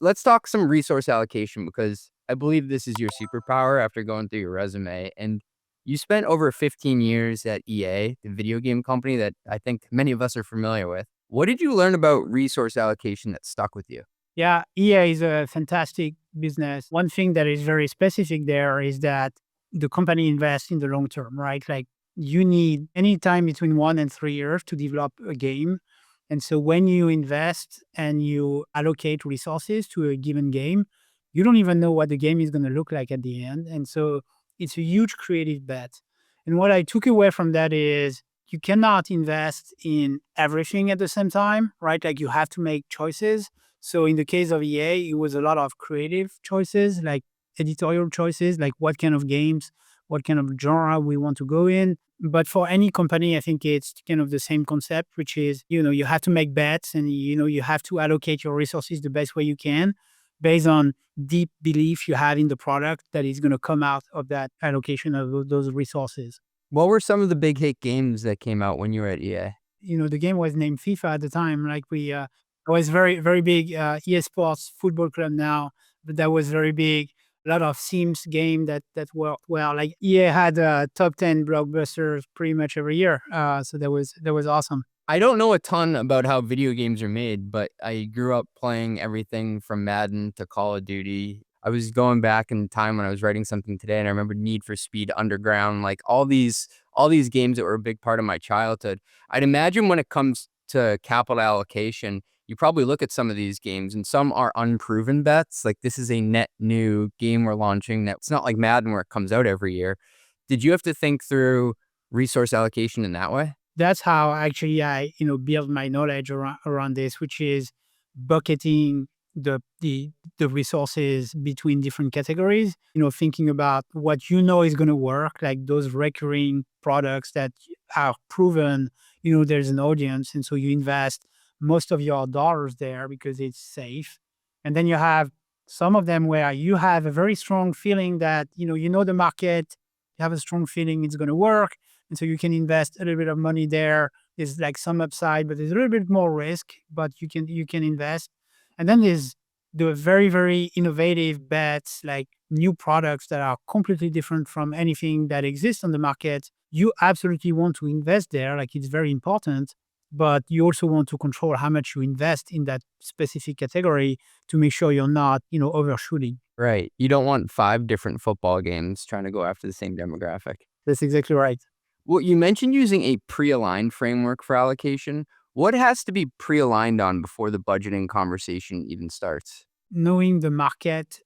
Let's talk some resource allocation because I believe this is your superpower after going through your resume. And you spent over 15 years at EA, the video game company that I think many of us are familiar with. What did you learn about resource allocation that stuck with you? Yeah, EA is a fantastic business. One thing that is very specific there is that the company invests in the long term, right? Like you need any time between 1 and 3 years to develop a game. And so when you invest and you allocate resources to a given game, you don't even know what the game is going to look like at the end. And so it's a huge creative bet. And what I took away from that is you cannot invest in everything at the same time, right? Like you have to make choices. So in the case of EA, it was a lot of creative choices, like editorial choices, like what kind of games, what kind of genre we want to go in. But for any company, I think it's kind of the same concept, which is, you have to make bets and, you have to allocate your resources the best way you can based on deep belief you have in the product that is going to come out of that allocation of those resources. What were some of the big hit games that came out when you were at EA? The game was named FIFA at the time. Like it was very, very big. EA Sports Football Club now, but that was very big. A lot of Sims game that worked well. Like EA had top 10 blockbusters pretty much every year. So that was awesome. I don't know a ton about how video games are made, but I grew up playing everything from Madden to Call of Duty. I was going back in time when I was writing something today, and I remember Need for Speed Underground, like all these games that were a big part of my childhood. I'd imagine when it comes to capital allocation, you probably look at some of these games, and some are unproven bets. Like this is a net new game we're launching. That it's not like Madden where it comes out every year. Did you have to think through resource allocation in that way? That's how actually I build my knowledge around this, which is bucketing the resources between different categories. Thinking about what is going to work, like those recurring products that are proven. There's an audience, and so you invest most of your dollars there because it's safe. And then you have some of them where you have a very strong feeling that the market. You have a strong feeling it's going to work, and so you can invest a little bit of money there. There's like some upside, but there's a little bit more risk, but you can invest. And then there's the very, very innovative bets, like new products that are completely different from anything that exists on the market. You absolutely want to invest there, like it's very important, but you also want to control how much you invest in that specific category to make sure you're not, overshooting. Right. You don't want 5 different football games trying to go after the same demographic. That's exactly right. Well, you mentioned using a pre-aligned framework for allocation. What has to be pre-aligned on before the budgeting conversation even starts? Knowing the market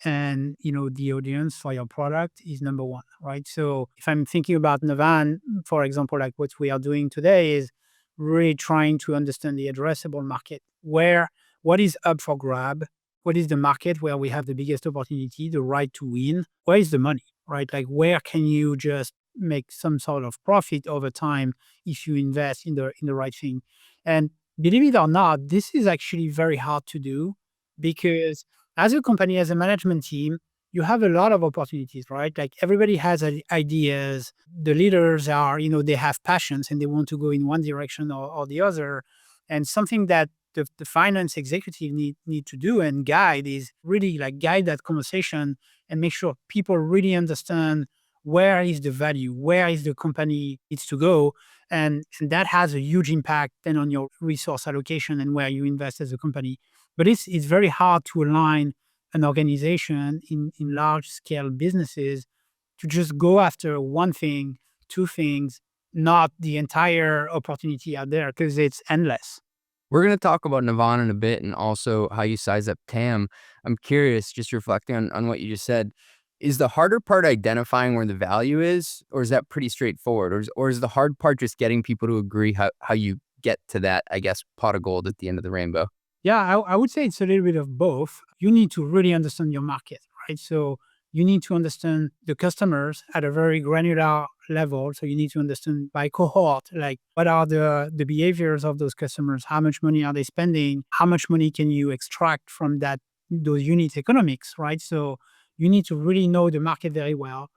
and the audience for your product is number one, right? So if I'm thinking about Navan, for example, like what we are doing today is really trying to understand the addressable market. What is up for grab? What is the market where we have the biggest opportunity, the right to win? Where is the money, right? Like where can you just make some sort of profit over time if you invest in the right thing? And believe it or not, this is actually very hard to do because as a company, as a management team, you have a lot of opportunities, right? Like everybody has ideas. The leaders are, they have passions and they want to go in one direction or the other. And something that the finance executive need to do and guide is really like guide that conversation and make sure people really understand where is the value, where is the company needs to go. And that has a huge impact then on your resource allocation and where you invest as a company. But it's very hard to align an organization in large scale businesses to just go after one thing, two things, not the entire opportunity out there because it's endless. We're going to talk about Navan in a bit and also how you size up TAM. I'm curious, just reflecting on what you just said, is the harder part identifying where the value is, or is that pretty straightforward? Or is the hard part just getting people to agree how you get to that, I guess, pot of gold at the end of the rainbow? Yeah, I would say it's a little bit of both. You need to really understand your market, right? So you need to understand the customers at a very granular level. So you need to understand by cohort, like what are the behaviors of those customers? How much money are they spending? How much money can you extract from those unit economics, right? So you need to really know the market very well.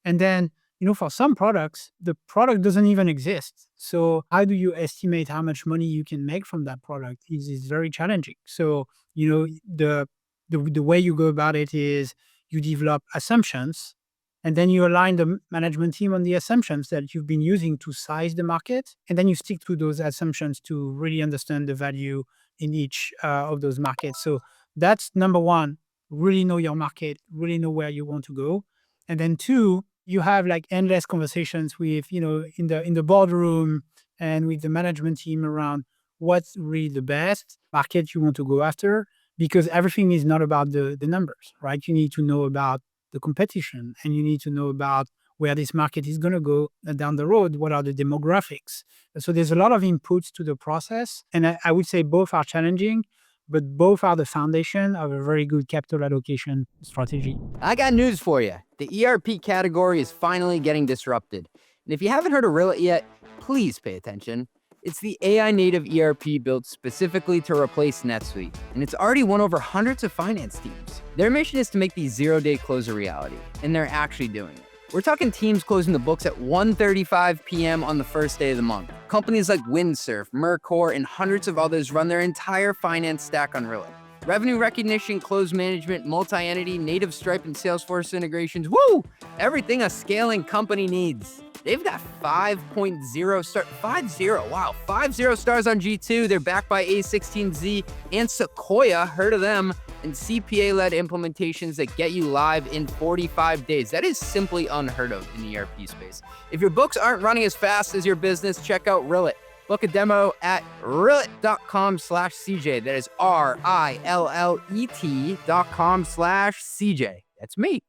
And then, for some products, the product doesn't even exist. So how do you estimate how much money you can make from that product is very challenging. So, the the way you go about it is you develop assumptions, and then you align the management team on the assumptions that you've been using to size the market. And then you stick to those assumptions to really understand the value in each of those markets. So that's number one, really know your market, really know where you want to go. And then two, you have like endless conversations with, in the boardroom and with the management team around what's really the best market you want to go after, because everything is not about the numbers, right? You need to know about the competition, and you need to know about where this market is going to go down the road. What are the demographics? So there's a lot of inputs to the process. And I would say both are challenging, but both are the foundation of a very good capital allocation strategy. I got news for you. The ERP category is finally getting disrupted. And if you haven't heard of Rillet yet, please pay attention. It's the AI native ERP built specifically to replace NetSuite, and it's already won over hundreds of finance teams. Their mission is to make the zero-day close a reality, and they're actually doing it. We're talking teams closing the books at 1:35 p.m. on the first day of the month. Companies like Windsurf, Mercor, and hundreds of others run their entire finance stack on Rillet. Revenue recognition, close management, multi-entity, native Stripe and Salesforce integrations, woo! Everything a scaling company needs. They've got 50 stars on G2. They're backed by A16Z and Sequoia, heard of them, and CPA-led implementations that get you live in 45 days. That is simply unheard of in the ERP space. If your books aren't running as fast as your business, check out Rillet. Book a demo at rillet.com/CJ. That is RILLET.com/CJ. That's me.